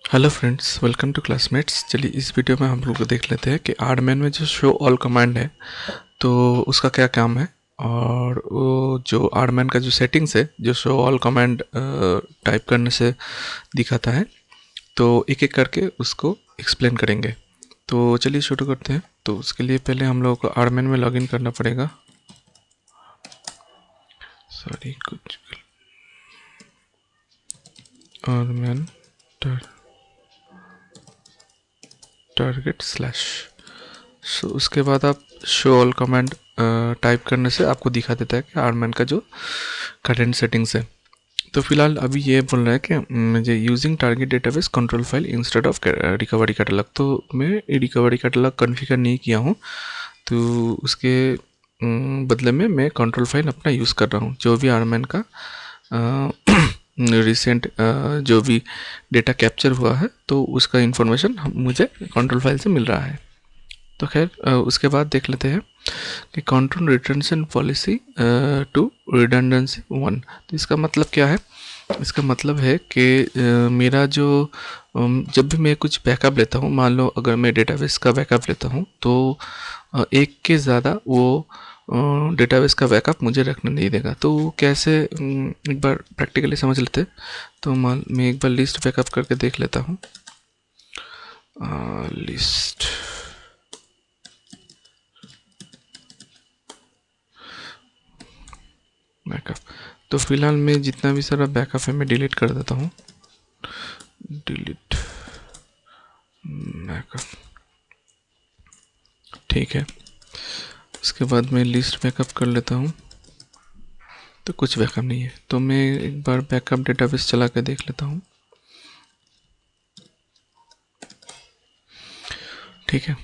Hello friends, welcome to classmates. चलिए इस video में हम लोग देख लेते हैं कि आरमैन में जो शो ऑल कमांड है तो उसका क्या काम है। और वो जो आरमैन का जो सेटिंग्स है जो शो ऑल कमांड टाइप करने से दिखाता है, तो एक एक करके उसको एक्सप्लेन करेंगे। तो चलिए शुरू करते हैं। तो उसके लिए पहले हम लोगों को आरमैन में लॉगिन करना पड़ेगा। सॉरी, कुछ आरमैन टारगेट स्लैश। सो उसके बाद आप शो ऑल कमांड टाइप करने से आपको दिखा देता है कि आरमैन का जो करेंट सेटिंग्स है। तो फिलहाल अभी ये बोल रहा है कि मुझे using target database control file instead of recovery catalogue. तो मैं रिकवरी कैटलॉग कॉन्फ़िगर नहीं किया हूँ, तो उसके बदले में मैं कंट्रोल फाइल अपना यूज़ कर रहा हूँ। जो भी आरमैन का रिसेंट जो भी डेटा कैप्चर हुआ है तो उसका इन्फॉर्मेशन मुझे कंट्रोल फाइल से मिल रहा है। तो खैर उसके बाद देख लेते हैं कि control retention policy to redundancy 1। तो इसका मतलब क्या है? इसका मतलब है कि मेरा जो जब भी मैं कुछ बैकअप लेता हूँ, मान लो अगर मैं डेटाबेस का बैकअप लेता हूँ तो एक के ज़्यादा वो डेटाबेस का बैकअप मुझे रखने नहीं देगा। तो कैसे, एक बार प्रैक्टिकली समझ लेते हैं। तो मान मैं एक बार लिस्ट बैकअप करके देख लेता हूँ। List backup. तो फिलहाल मैं जितना भी सारा बैकअप है मैं डिलीट कर देता हूँ। डिलीट बैकअप, ठीक है। उसके बाद मैं लिस्ट बैकअप कर लेता हूँ, तो कुछ बैकअप नहीं है। तो मैं एक बार बैकअप डेटाबेस चला के देख लेता हूँ, ठीक है।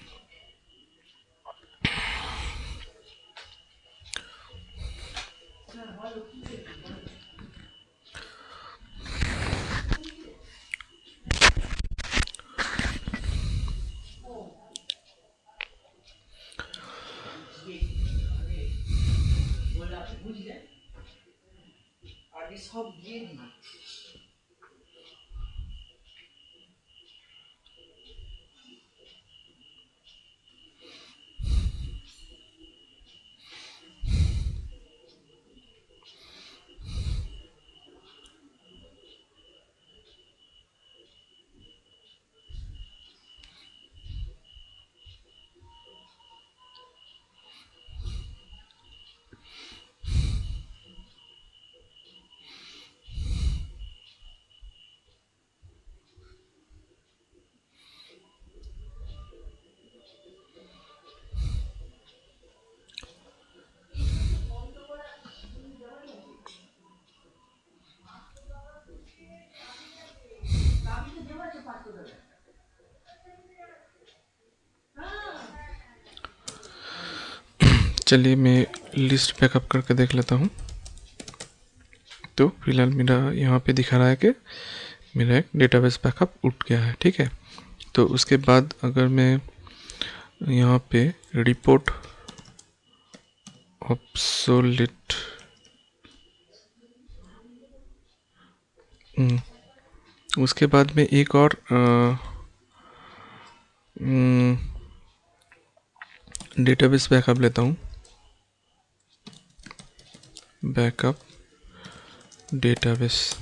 चलिए मैं लिस्ट बैकअप करके देख लेता हूँ। तो फिलहाल मेरा यहाँ पे दिखा रहा है कि मेरा एक डेटाबेस बैकअप उठ गया है, ठीक है। तो उसके बाद अगर मैं यहाँ पे रिपोर्ट ऑब्सोलिट, उसके बाद में एक और डेटाबेस बैकअप लेता हूँ। बैकअप डेटाबेस,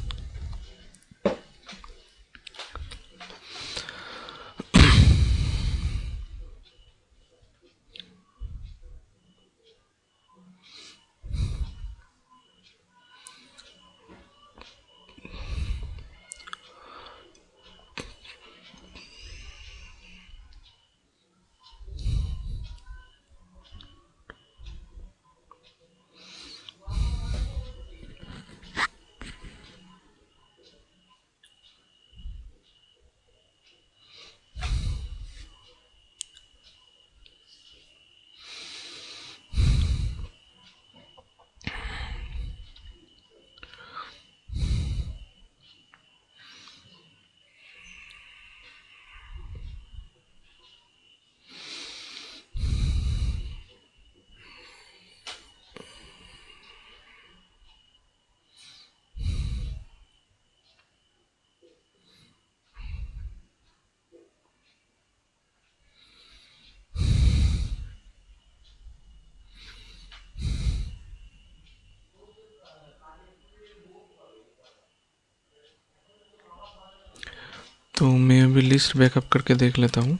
तो मैं अभी लिस्ट बैकअप करके देख लेता हूँ।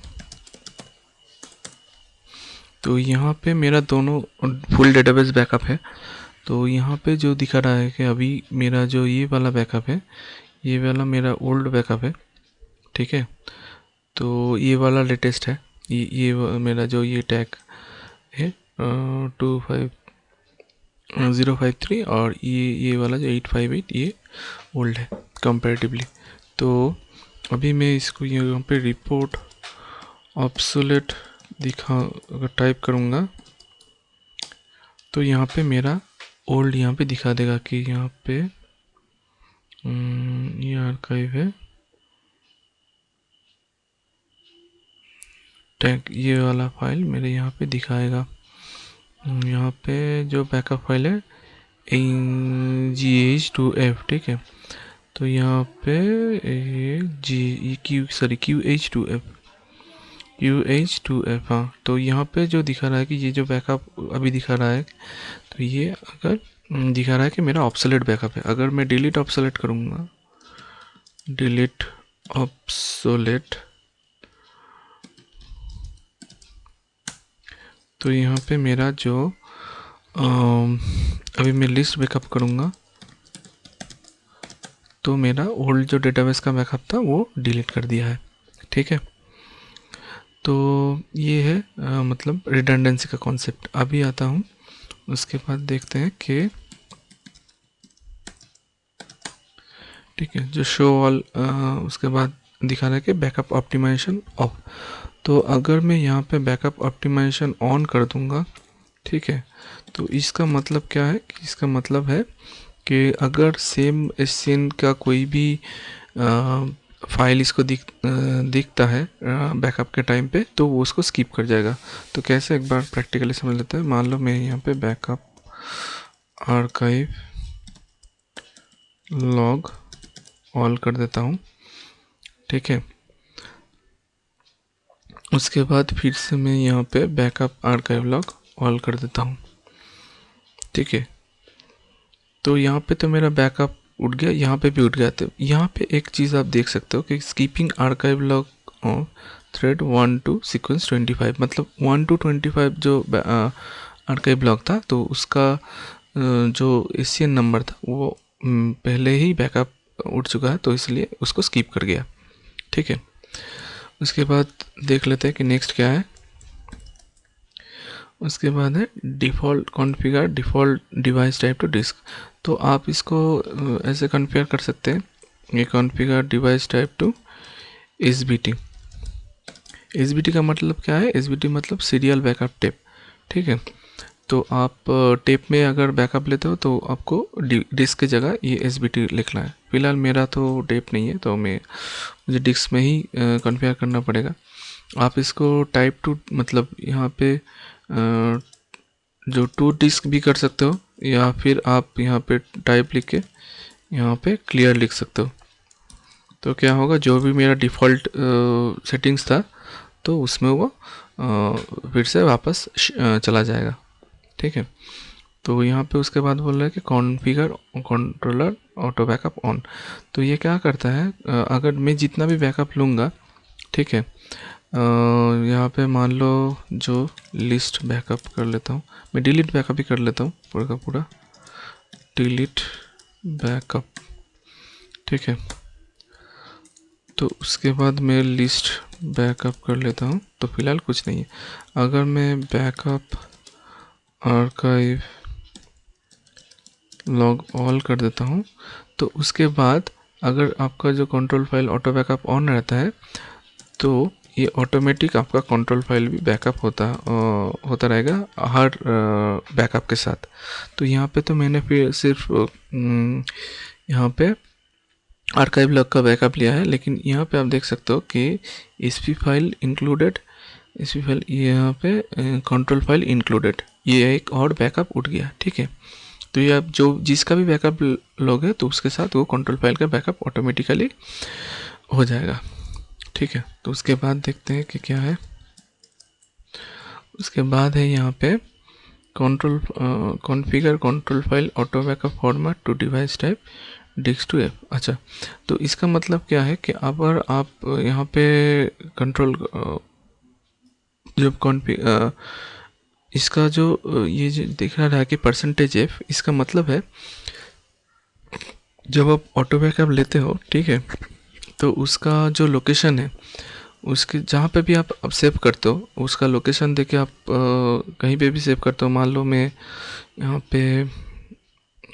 तो यहाँ पे मेरा दोनों फुल डेटाबेस बैकअप है। तो यहाँ पे जो दिखा रहा है कि अभी मेरा जो ये वाला बैकअप है, ये वाला मेरा ओल्ड बैकअप है, ठीक है। तो ये वाला लेटेस्ट है, मेरा जो ये टैग है 25053, और ये वाला जो 858 ये ओल्ड है कंपैरेटिवली। तो अभी मैं इसको यहाँ पे रिपोर्ट ऑब्सोलेट दिखा अगर टाइप करूँगा तो यहाँ पे मेरा ओल्ड यहाँ पे दिखा देगा कि यहाँ पे ये आर्काइव है, टैग ये वाला फाइल मेरे यहाँ पे दिखाएगा। यहाँ पे जो बैकअप फाइल है GH2F, ठीक है। तो यहाँ पे QH2F, हाँ। तो यहाँ पे जो दिखा रहा है कि ये जो बैकअप अभी दिखा रहा है, तो ये अगर दिखा रहा है कि मेरा ऑब्सोलेट बैकअप है। अगर मैं डिलीट ऑब्सोलेट करूँगा, डिलीट ऑब्सोलेट, तो यहाँ पे मेरा जो अभी मैं लिस्ट बैकअप करूँगा तो मेरा ओल्ड जो डेटाबेस का बैकअप था वो डिलीट कर दिया है, ठीक है। तो ये है मतलब रिडंडेंसी का कॉन्सेप्ट। अभी आता हूँ, उसके बाद देखते हैं कि ठीक है जो शो ऑल, उसके बाद दिखा रहा है कि बैकअप ऑप्टिमाइजेशन ऑफ। तो अगर मैं यहाँ पे बैकअप ऑप्टिमाइजेशन ऑन कर दूंगा, ठीक है, तो इसका मतलब क्या है कि इसका मतलब है कि अगर सेम SCN का कोई भी फाइल इसको दिखता है बैकअप के टाइम पे, तो वो उसको स्किप कर जाएगा। तो कैसे, एक बार प्रैक्टिकली समझ लेते हैं। मान लो मैं यहाँ पे बैकअप आर्काइव लॉग ऑल कर देता हूँ, ठीक है। उसके बाद फिर से मैं यहाँ पे बैकअप आर्काइव लॉग ऑल कर देता हूँ, ठीक है। तो यहाँ पे तो मेरा बैकअप उठ गया, यहाँ पे भी उठ गया। तो यहाँ पे एक चीज़ आप देख सकते हो कि skipping archive log thread 1 to sequence 25, मतलब 1 to 25 जो आर्काइव लॉग था, तो उसका जो SCN नंबर था वो पहले ही बैकअप उठ चुका है, तो इसलिए उसको स्किप कर गया, ठीक है। उसके बाद देख लेते हैं कि नेक्स्ट क्या है। उसके बाद है default configure default device type to disk. तो आप इसको ऐसे कॉन्फ़िगर कर सकते हैं, ये configure device type to SBT। SBT का मतलब क्या है? SBT मतलब सीरियल बैकअप टेप, ठीक है। तो आप टेप में अगर बैकअप लेते हो तो आपको डिस्क की जगह ये SBT लिखना है। फ़िलहाल मेरा तो टेप नहीं है, तो मुझे डिस्क में ही कॉन्फ़िगर करना पड़ेगा। आप इसको टाइप टू मतलब यहाँ पे जो टू डिस्क भी कर सकते हो, या फिर आप यहाँ पे टाइप लिख के यहाँ पे क्लियर लिख सकते हो। तो क्या होगा, जो भी मेरा डिफ़ॉल्ट सेटिंग्स था तो उसमें वो फिर से वापस चला जाएगा, ठीक है। तो यहाँ पे उसके बाद बोल रहा है कि configure controller auto backup on. तो ये क्या करता है, अगर मैं जितना भी बैकअप लूँगा, ठीक है, यहाँ पे मान लो जो लिस्ट बैकअप कर लेता हूँ, मैं डिलीट बैकअप ही कर लेता हूँ पूरा का पूरा, डिलीट बैकअप, ठीक है। तो उसके बाद मैं लिस्ट बैकअप कर लेता हूँ, तो फिलहाल कुछ नहीं है। अगर मैं बैकअप आर्काइव लॉग ऑल कर देता हूँ, तो उसके बाद अगर आपका जो control file auto backup on रहता है, तो ये ऑटोमेटिक आपका कंट्रोल फाइल भी बैकअप होता रहेगा हर बैकअप के साथ। तो यहाँ पे तो मैंने फिर सिर्फ यहाँ पे आर्काइव लॉग का बैकअप लिया है, लेकिन यहाँ पे आप देख सकते हो कि SP file included, SP file यहाँ पे कंट्रोल फाइल इंक्लूडेड, ये एक और बैकअप उठ गया, ठीक है। तो ये आप जो जिसका भी बैकअप लोगे तो उसके साथ वो कंट्रोल फाइल का बैकअप ऑटोमेटिकली हो जाएगा, ठीक है। तो उसके बाद देखते हैं कि क्या है। उसके बाद है यहाँ पे configure control file auto backup format to device type disk to F. अच्छा, तो इसका मतलब क्या है कि अगर आप यहाँ पे कंट्रोल जब इसका जो ये जो दिख रहा है कि परसेंटेज एफ, इसका मतलब है जब आप ऑटो बैकअप लेते हो, ठीक है, तो उसका जो लोकेशन है, उसके जहाँ पे भी आप सेव करते हो उसका लोकेशन देके आप कहीं पे भी सेव करते हो। मान लो मैं यहाँ पे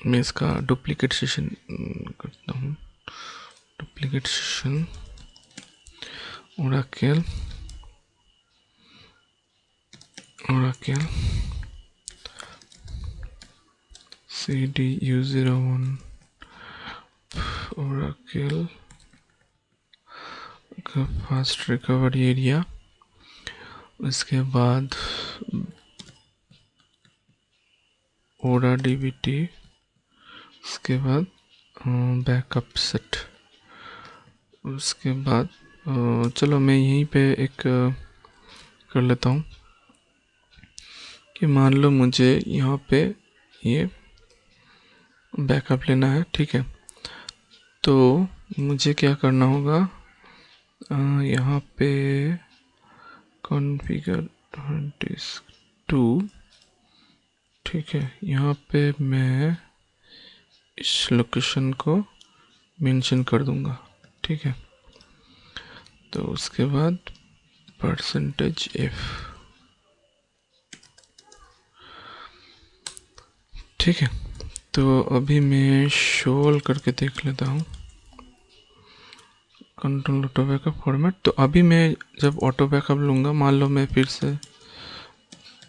मैं इसका डुप्लीकेट सेशन करता हूँ, duplicate session Oracle Oracle CDU01 Oracle का फास्ट रिकवरी एरिया, उसके बाद ओरा DBT, उसके बाद बैकअप सेट, उसके बाद चलो मैं यहीं पे एक कर लेता हूँ कि मान लो मुझे यहाँ पे ये बैकअप लेना है, ठीक है, तो मुझे क्या करना होगा, यहाँ पे कॉन्फ़िगर डिस्क टू, ठीक है, यहाँ पे मैं इस लोकेशन को मेंशन कर दूंगा, ठीक है, तो उसके बाद परसेंटेज एफ, ठीक है। तो अभी मैं शोल करके देख लेता हूँ कंट्रोल ऑटो बैकअप फॉर्मेट। तो अभी मैं जब ऑटो बैकअप लूँगा, मान लो मैं फिर से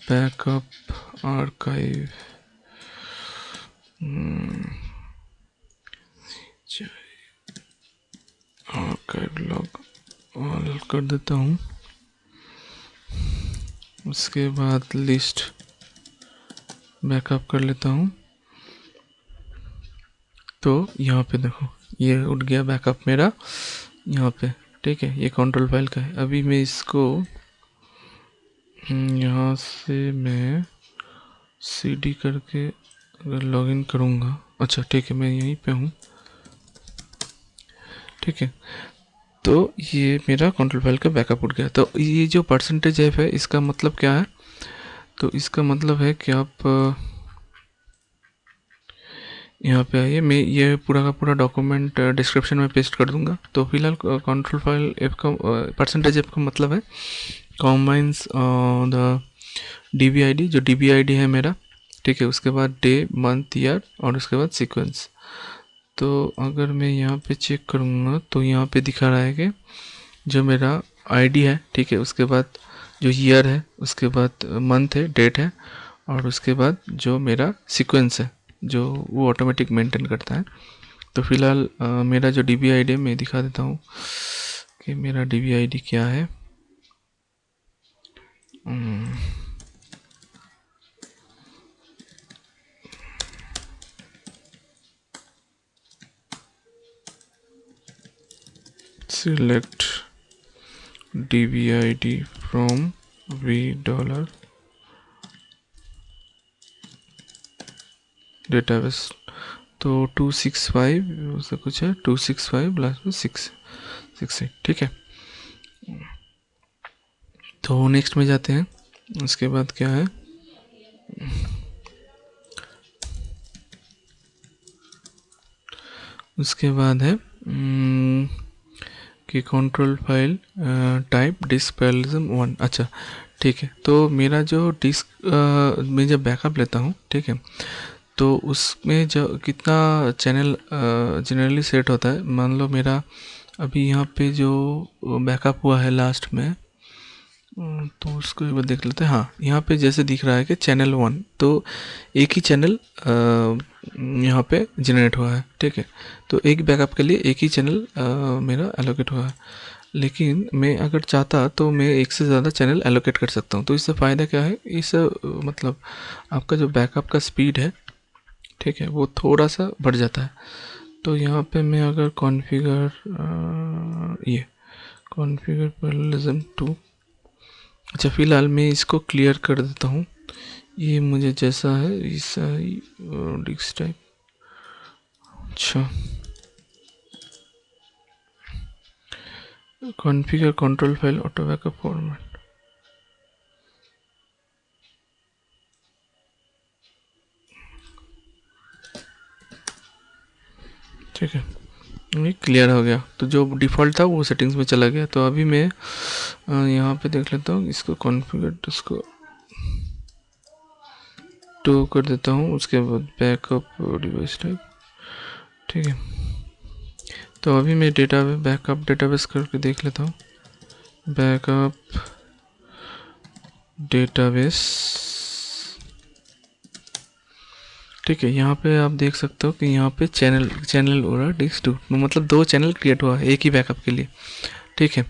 backup archive archive log all कर देता हूँ, उसके बाद लिस्ट बैकअप कर लेता हूँ। तो यहाँ पे देखो ये उठ गया बैकअप मेरा यहाँ पे, ठीक है, ये कंट्रोल फाइल का है। अभी मैं इसको यहाँ से मैं CD करके अगर लॉगिन करूँगा, अच्छा ठीक है, मैं यहीं पे हूँ, ठीक है, तो ये मेरा कंट्रोल फाइल का बैकअप उठ गया। तो ये जो परसेंटेज एफ है, इसका मतलब क्या है, तो इसका मतलब है कि आप यहाँ पे आइए, मैं ये पूरा का पूरा डॉक्यूमेंट डिस्क्रिप्शन में पेस्ट कर दूंगा। तो फिलहाल कंट्रोल फाइल एफ का परसेंटेज एफ का मतलब है कॉम्बाइंस द DBID, जो DBID है मेरा, ठीक है, उसके बाद डे मंथ ईयर और उसके बाद सीक्वेंस। तो अगर मैं यहाँ पे चेक करूँगा तो यहाँ पे दिखा रहा है कि जो मेरा ID है, ठीक है, उसके बाद जो ईयर है, उसके बाद मंथ है, डेट है, और उसके बाद जो मेरा सीक्वेंस है जो वो ऑटोमेटिक मेंटेन करता है। तो फिलहाल मेरा जो DBID है मैं दिखा देता हूँ कि मेरा DBID क्या है। Select DBID from $, डेटाबेस, तो 265 उससे कुछ है, 265 लास्ट में 668, ठीक है। तो नेक्स्ट में जाते हैं, उसके बाद क्या है, उसके बाद है कि control file type disk parallelism 1। अच्छा ठीक है, तो मेरा जो डिस्क मैं जब बैकअप लेता हूँ, ठीक है, तो उसमें जो कितना चैनल जनरली सेट होता है, मान लो मेरा अभी यहाँ पे जो बैकअप हुआ है लास्ट में, तो उसको एक बार देख लेते हैं। हाँ, यहाँ पे जैसे दिख रहा है कि चैनल 1, तो एक ही चैनल यहाँ पे जनरेट हुआ है, ठीक है, तो एक बैकअप के लिए एक ही चैनल मेरा एलोकेट हुआ है। लेकिन मैं अगर चाहता तो मैं एक से ज़्यादा चैनल एलोकेट कर सकता हूँ। तो इससे फ़ायदा क्या है, इस मतलब आपका जो बैकअप का स्पीड है, ठीक है, वो थोड़ा सा बढ़ जाता है। तो यहाँ पे मैं अगर कॉन्फ़िगर ये कॉन्फ़िगर पैरेललिज्म 2, अच्छा फ़िलहाल मैं इसको क्लियर कर देता हूँ, ये मुझे जैसा है वैसा ही डिस्क टाइप। अच्छा configure control file auto backup format. ठीक है, ये क्लियर हो गया। तो जो डिफ़ॉल्ट था वो सेटिंग्स में चला गया। तो अभी मैं यहाँ पे देख लेता हूँ, इसको कॉन्फ़िगर इसको टू कर देता हूँ। उसके बाद बैकअप डिवाइस टाइप। ठीक है, तो अभी मैं डेटा बैकअप डेटाबेस करके देख लेता हूँ। Backup database. ठीक है, यहाँ पे आप देख सकते हो कि यहाँ पे चैनल हो रहा है डिस्क टू, मतलब 2 चैनल क्रिएट हुआ है एक ही बैकअप के लिए। ठीक है,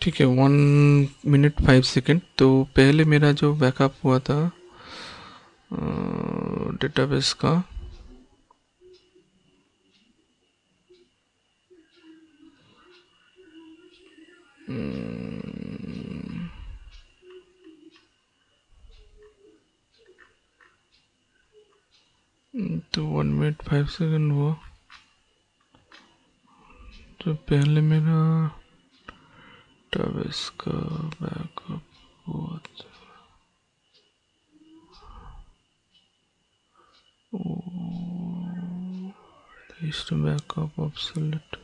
ठीक है, 1 मिनट 5 सेकेंड। तो पहले मेरा जो बैकअप हुआ था डेटाबेस का, तो 1 मिनट 5 सेकेंड हुआ। तो पहले मेरा डेटाबेस का बैकअप हुआ था। List backup obsolete.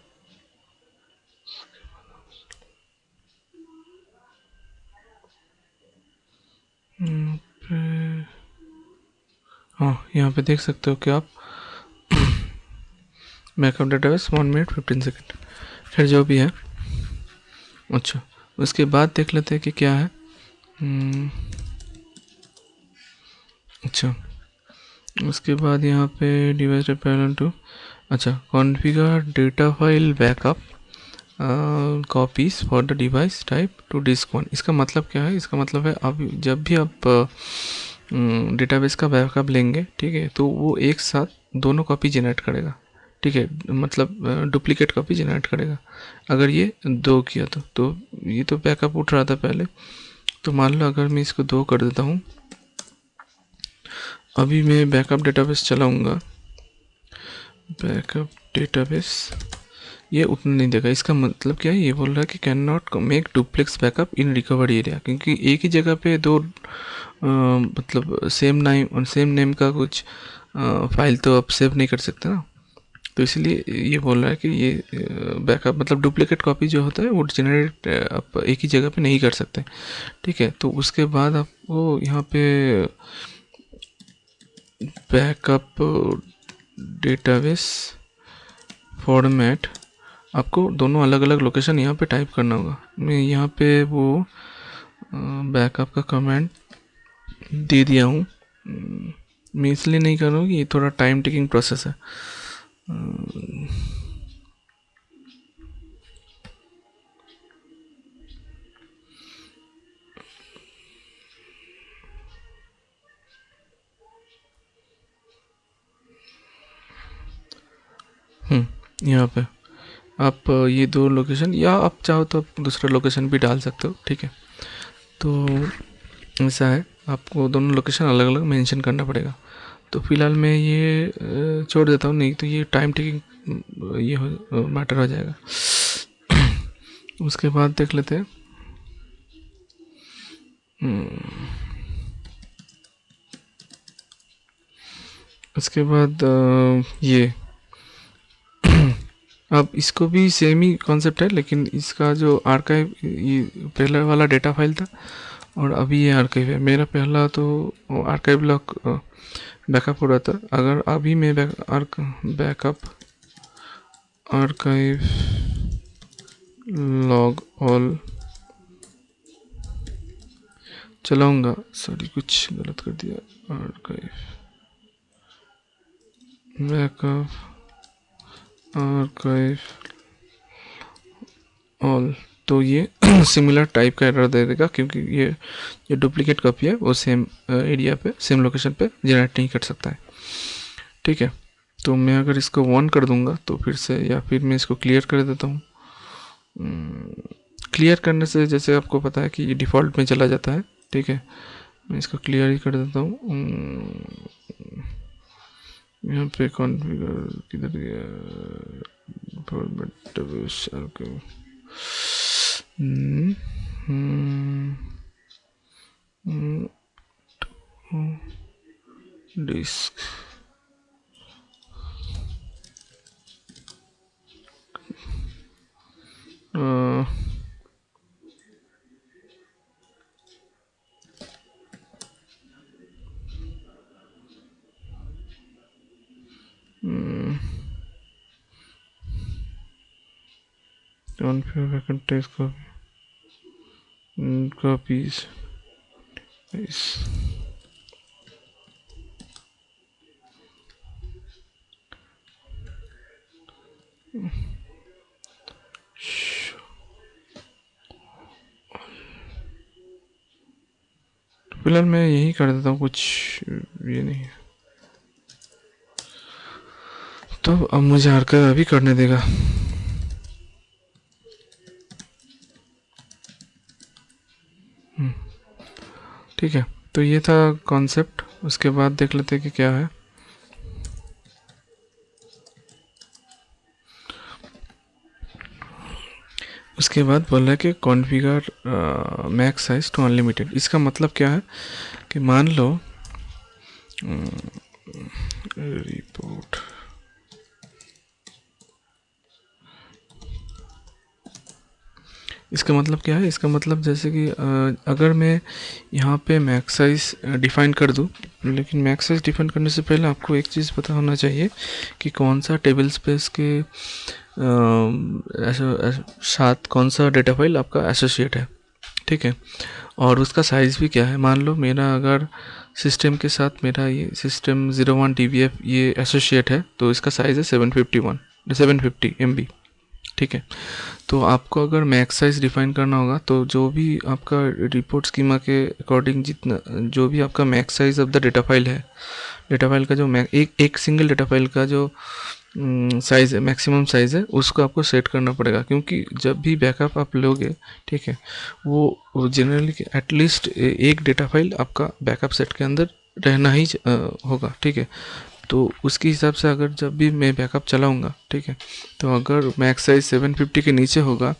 हाँ, यहाँ पे देख सकते हो कि आप बैकअप डेटाबेस 1 मिनट 15 सेकेंड। फिर जो भी है, अच्छा उसके बाद देख लेते हैं कि क्या है। अच्छा, उसके बाद यहाँ पे डिवाइस पैरेलल टू, अच्छा configure data file backup copies for the device type to disk one. इसका मतलब क्या है? इसका मतलब है अब जब भी आप डेटाबेस का बैकअप लेंगे, ठीक है, तो वो एक साथ दोनों कॉपी जनरेट करेगा। ठीक है, मतलब डुप्लीकेट कॉपी जनरेट करेगा अगर ये 2 किया तो ये तो बैकअप उठ रहा था पहले। तो मान लो अगर मैं इसको 2 कर देता हूँ, अभी मैं बैकअप डेटाबेस चलाऊँगा, बैकअप डेटाबेस ये उतना नहीं देगा। इसका मतलब क्या है? ये बोल रहा है कि can not make duplex backup in recovered area, क्योंकि एक ही जगह पे दो मतलब सेम नेम का कुछ फाइल तो आप सेव नहीं कर सकते ना। तो इसलिए ये बोल रहा है कि ये बैकअप मतलब डुप्लीकेट कॉपी जो होता है वो जनरेट आप एक ही जगह पे नहीं कर सकते। ठीक है, तो उसके बाद आपको यहाँ पे बैकअप डेटाबेस फॉर्मेट, आपको दोनों अलग अलग लोकेशन यहाँ पे टाइप करना होगा। मैं यहाँ पे वो बैकअप का कमेंट दे दिया हूँ। मैं इसलिए नहीं कर रहा हूँ कि ये थोड़ा टाइम टेकिंग प्रोसेस है। यहाँ पे आप ये 2 लोकेशन, या आप चाहो तो आप दूसरा लोकेशन भी डाल सकते हो। ठीक है, तो ऐसा है, आपको दोनों लोकेशन अलग अलग मेंशन करना पड़ेगा। तो फिलहाल मैं ये छोड़ देता हूँ, नहीं तो ये टाइम टेकिंग ये हो मैटर हो जाएगा। उसके बाद देख लेते हैं। उसके बाद ये अब इसको भी सेम ही कॉन्सेप्ट है, लेकिन इसका जो आर्काइव, ये पहला वाला डेटा फाइल था और अभी ये आर्काइव है। मेरा पहला तो आर्काइव लॉग बैकअप हो रहा था। अगर अभी मैं बैकअप आर्काइव लॉग ऑल चलाऊंगा, सॉरी कुछ गलत कर दिया, आर्काइव बैकअप आर्काइव ऑल, तो ये सिमिलर टाइप का एरर दे देगा, क्योंकि ये जो डुप्लीकेट कॉपी है वो सेम एरिया पे, सेम लोकेशन पे जनरेट नहीं कर सकता है। ठीक है, तो मैं अगर इसको 1 कर दूंगा तो फिर से, या फिर मैं इसको क्लियर कर देता हूँ। क्लियर करने से जैसे आपको पता है कि ये डिफ़ॉल्ट में चला जाता है। ठीक है, मैं इसको क्लियर ही कर देता हूँ। यहाँ पे कॉन्फ़िगर किधर गया, format disk configure context copies is फिलहाल मैं यही कर देता हूँ, कुछ ये नहीं है। तो अब मुझे आर्काइव अभी करने देगा। ठीक है, तो ये था कॉन्सेप्ट। उसके बाद देख लेते हैं कि क्या है। उसके बाद बोल रहा है कि configure max size to unlimited. इसका मतलब क्या है कि मान लो रिपोर्ट, इसका मतलब क्या है, इसका मतलब जैसे कि अगर मैं यहाँ पे मैक्स साइज डिफ़ाइन कर दूँ, लेकिन मैक्स साइज डिफ़ाइन करने से पहले आपको एक चीज़ पता होना चाहिए कि कौन सा टेबल स्पेस के साथ कौन सा डेटा फाइल आपका एसोसिएट है। ठीक है, और उसका साइज़ भी क्या है। मान लो मेरा अगर सिस्टम के साथ मेरा ये सिस्टम 01 DBF ये एसोसिएट है, तो इसका साइज़ है 750 MB। ठीक है, तो आपको अगर मैक्स साइज डिफाइन करना होगा, तो जो भी आपका रिपोर्ट स्कीमा के अकॉर्डिंग जितना जो भी आपका max size of the data file है, डेटा फाइल का जो एक सिंगल डेटा फाइल का जो साइज़ है, मैक्सिमम साइज़ है, उसको आपको सेट करना पड़ेगा। क्योंकि जब भी बैकअप आप लोगे, ठीक है, वो जनरली एटलीस्ट एक डेटा फाइल आपका बैकअप सेट के अंदर रहना ही होगा। ठीक है, तो उसके हिसाब से अगर जब भी मैं बैकअप चलाऊँगा, ठीक है, तो अगर मैक्स साइज 750 के नीचे होगा,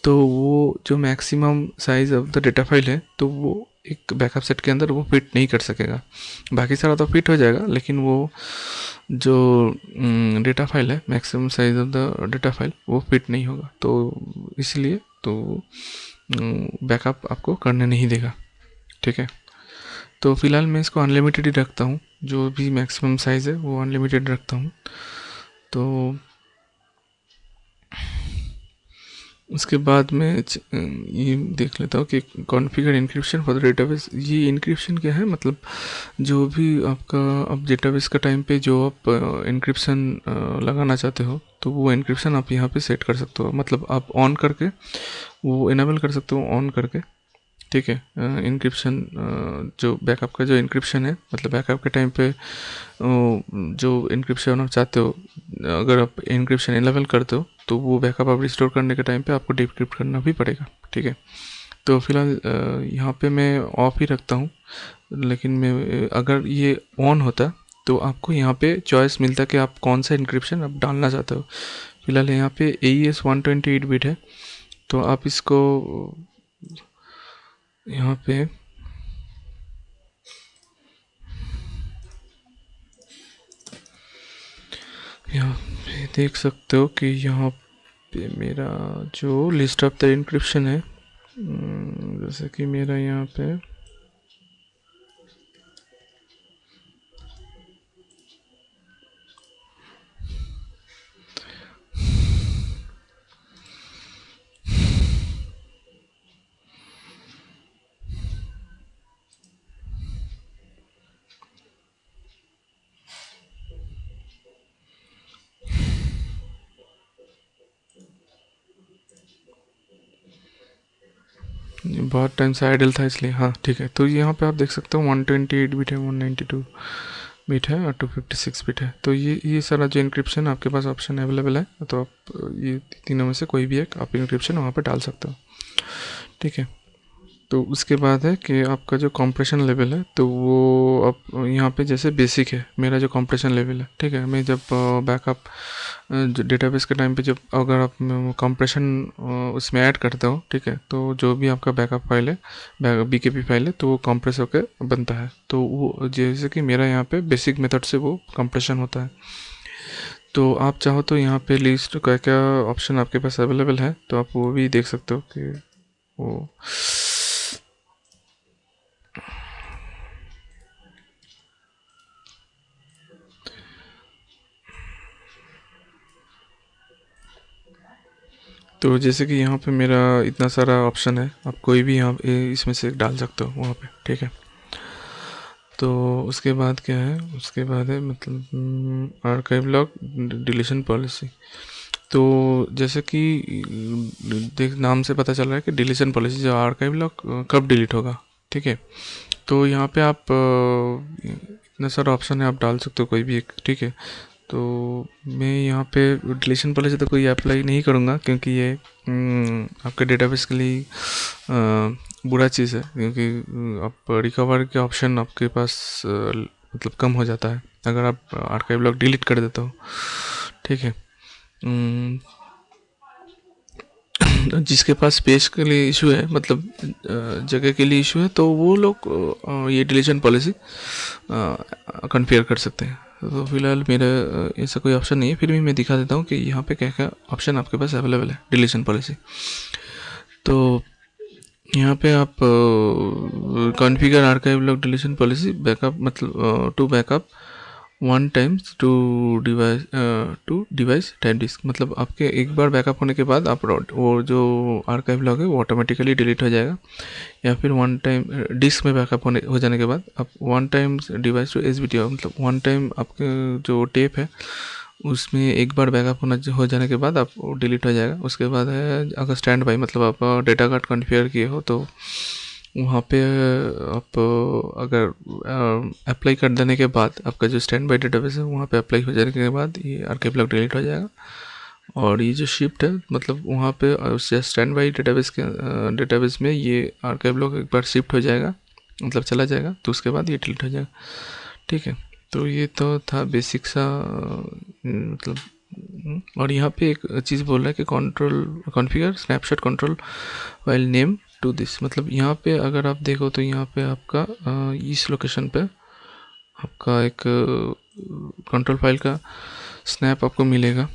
तो वो जो maximum size of the data file है, तो वो एक बैकअप सेट के अंदर वो फिट नहीं कर सकेगा। बाकी सारा तो फिट हो जाएगा, लेकिन वो जो डेटा फाइल है, maximum size of the data file, वो फिट नहीं होगा। तो इसलिए तो बैकअप आपको करने नहीं देगा। ठीक है, तो फिलहाल मैं इसको अनलिमिटेड ही रखता हूँ, जो भी मैक्सिमम साइज़ है वो अनलिमिटेड रखता हूँ। तो उसके बाद मैं ये देख लेता हूँ कि configure encryption for the database. ये इनक्रिप्शन क्या है, मतलब जो भी आपका अब डेटाबेस का टाइम पे जो आप इनक्रिप्शन लगाना चाहते हो, तो वो इनक्रिप्शन आप यहाँ पे सेट कर सकते हो। मतलब आप ऑन करके वो इनेबल कर सकते हो, ऑन करके। ठीक है, इनक्रिप्शन जो बैकअप का जो इनक्रिप्शन है, मतलब बैकअप के टाइम पे जो इनक्रिप्शन आप चाहते हो, अगर आप इनक्रिप्शन इनेबल करते हो, तो वो बैकअप आप रिस्टोर करने के टाइम पे आपको डिक्रिप्ट करना भी पड़ेगा। ठीक है, तो फिलहाल यहाँ पे मैं ऑफ ही रखता हूँ। लेकिन मैं अगर ये ऑन होता तो आपको यहाँ पे चॉइस मिलता कि आप कौन सा इनक्रिप्शन आप डालना चाहते हो। फिलहाल यहाँ पे AES 128 बिट है, तो आप इसको यहाँ पे यहाँ पे ये देख सकते हो कि यहाँ पे मेरा जो लिस्ट ऑफ द इंक्रिप्शन है, जैसे कि मेरा यहाँ पे बहुत टाइम से आइडल था इसलिए, हाँ ठीक है। तो यहाँ पे आप देख सकते हो 128 बिट है, 192 बिट है और 256 बिट है। तो ये सारा जो इंक्रिप्शन आपके पास ऑप्शन अवेलेबल है, तो आप ये तीनों में से कोई भी एक आप इंक्रिप्शन वहाँ पे डाल सकते हो, ठीक है। तो उसके बाद है कि आपका जो कंप्रेशन लेवल है, तो वो अब यहाँ पे जैसे बेसिक है मेरा जो कंप्रेशन लेवल है, ठीक है। मैं जब बैकअप जो डेटाबेस के टाइम पे जब अगर आप कंप्रेशन उसमें ऐड करते हो, ठीक है, तो जो भी आपका बैकअप फाइल है, बीकेपी फाइल है, तो वो कंप्रेस होकर बनता है। तो वो जैसे कि मेरा यहाँ पे बेसिक मेथड से वो कंप्रेशन होता है। तो आप चाहो तो यहाँ पे लिस्ट क्या क्या ऑप्शन आपके पास अवेलेबल है, तो आप वो भी देख सकते हो कि वो तो जैसे कि यहाँ पे मेरा इतना सारा ऑप्शन है, आप कोई भी यहाँ इसमें से डाल सकते हो वहाँ पे, ठीक है। तो उसके बाद क्या है, उसके बाद है मतलब आर्काइव लॉग डिलीशन पॉलिसी। तो जैसे कि देख नाम से पता चल रहा है कि डिलीशन पॉलिसी, जो आर्काइव लॉग कब डिलीट होगा, ठीक है। तो यहाँ पे आप इतना सारा ऑप्शन है, आप डाल सकते हो कोई भी एक, ठीक है। तो मैं यहाँ पे डिलीशन पॉलिसी तो कोई अप्लाई नहीं करूँगा, क्योंकि ये आपके डेटाबेस के लिए बुरा चीज़ है, क्योंकि आप रिकवर के ऑप्शन आपके पास मतलब कम हो जाता है अगर आप आर्काइव लॉग डिलीट कर देते हो, ठीक है। जिसके पास स्पेस के लिए इशू है, मतलब जगह के लिए इशू है, तो वो लोग ये डिलीशन पॉलिसी कन्फिगर कर सकते हैं। तो फिलहाल मेरा ऐसा कोई ऑप्शन नहीं है, फिर भी मैं दिखा देता हूँ कि यहाँ पे क्या क्या ऑप्शन आपके पास अवेलेबल है डिलीशन पॉलिसी। तो यहाँ पे आप configure archive log deletion policy backup, मतलब to backup one times to device type disk, मतलब आपके एक बार बैकअप होने के बाद आप वो जो आर्काइव लॉग है वो ऑटोमेटिकली डिलीट हो जाएगा, या फिर वन टाइम डिस्क में बैकअप हो जाने के बाद आप one time device to SBT, मतलब वन टाइम आपके जो टेप है उसमें एक बार बैकअप हो जाने के बाद आप डिलीट हो जाएगा। उसके बाद है अगर स्टैंड बाई, मतलब आप डेटा कार्ड कॉन्फ़िगर किए हो, तो वहाँ पे आप अगर अप्लाई कर देने के बाद आपका जो स्टैंड बाई डेटाबेस है वहाँ पे अप्लाई हो जाने के बाद ये आर्काइव लॉग डिलीट हो जाएगा। और ये जो शिफ्ट है, मतलब वहाँ पे स्टैंड बाई डेटाबेस के डेटाबेस में ये आर्काइव लॉग एक बार शिफ्ट हो जाएगा, मतलब चला जाएगा, तो उसके बाद ये डिलीट हो जाएगा, ठीक है। तो ये तो था बेसिक सा मतलब और यहाँ पे एक चीज़ बोल रहा है कि configure snapshot control file name to this, मतलब यहाँ पे अगर आप देखो तो यहाँ पे आपका इस लोकेशन पे आपका एक कंट्रोल फाइल का स्नैप आपको मिलेगा।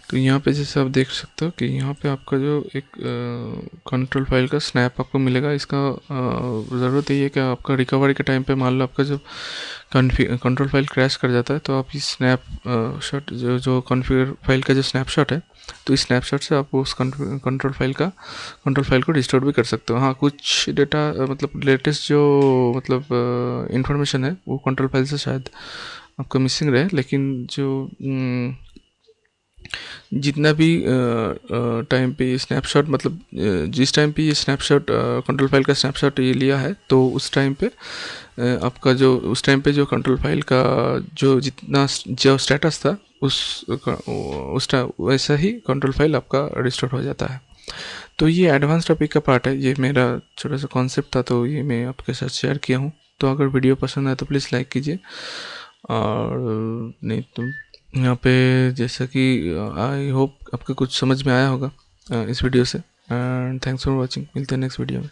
तो यहाँ पे जैसे आप देख सकते हो कि यहाँ पे आपका जो एक कंट्रोल फाइल का स्नैप आपको मिलेगा। इसका ज़रूरत यही है कि आपका रिकवरी के टाइम पे मान लो आपका जब कंट्रोल फाइल क्रैश कर जाता है, तो आप इस स्नैप शॉट जो कॉन्फ़िगर फाइल का जो स्नैपशॉट है, तो इस स्नैपशॉट से आप उस कंट्रोल फाइल को रिस्टोर भी कर सकते हो। हाँ, कुछ डेटा मतलब लेटेस्ट जो मतलब इंफॉर्मेशन है वो कंट्रोल फाइल से शायद आपका मिसिंग रहे, लेकिन जो जितना भी टाइम पे ये स्नैपशॉट, मतलब जिस टाइम पे ये स्नैपशॉट कंट्रोल फाइल का स्नैपशॉट ये लिया है, तो उस टाइम पे आपका जो उस टाइम पे जो कंट्रोल फाइल का जो जितना जो स्टेटस था उस टाइम वैसा ही कंट्रोल फाइल आपका रिस्टोर हो जाता है। तो ये एडवांस टॉपिक का पार्ट है, ये मेरा छोटा सा कॉन्सेप्ट था, तो ये मैं आपके साथ शेयर किया हूँ। तो अगर वीडियो पसंद आए तो प्लीज़ लाइक कीजिए, और नहीं तो यहाँ पे जैसा कि आई होप आपको कुछ समझ में आया होगा इस वीडियो से। एंड थैंक्स फॉर वॉचिंग, मिलते हैं नेक्स्ट वीडियो में।